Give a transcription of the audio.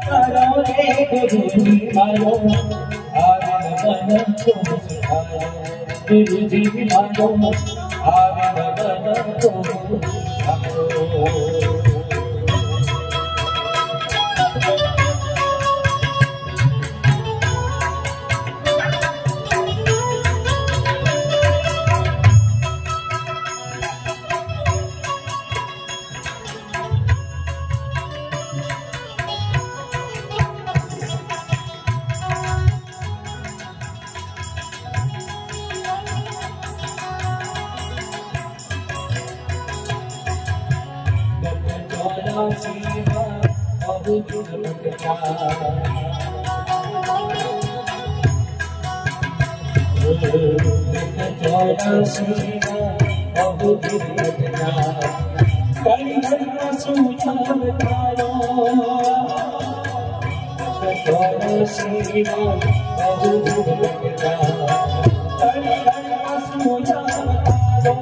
करो रे गुरु जी मारो आवे मन को सुधारो गुरु जी मारो आवे मन को सुधारो। शिवा बहुत भटका चौड़ा शिवा बहुत भटका कई घंटा सुझाव तारो चौड़ा शिवा बहुत भटका कई घंटा सुझाव तारो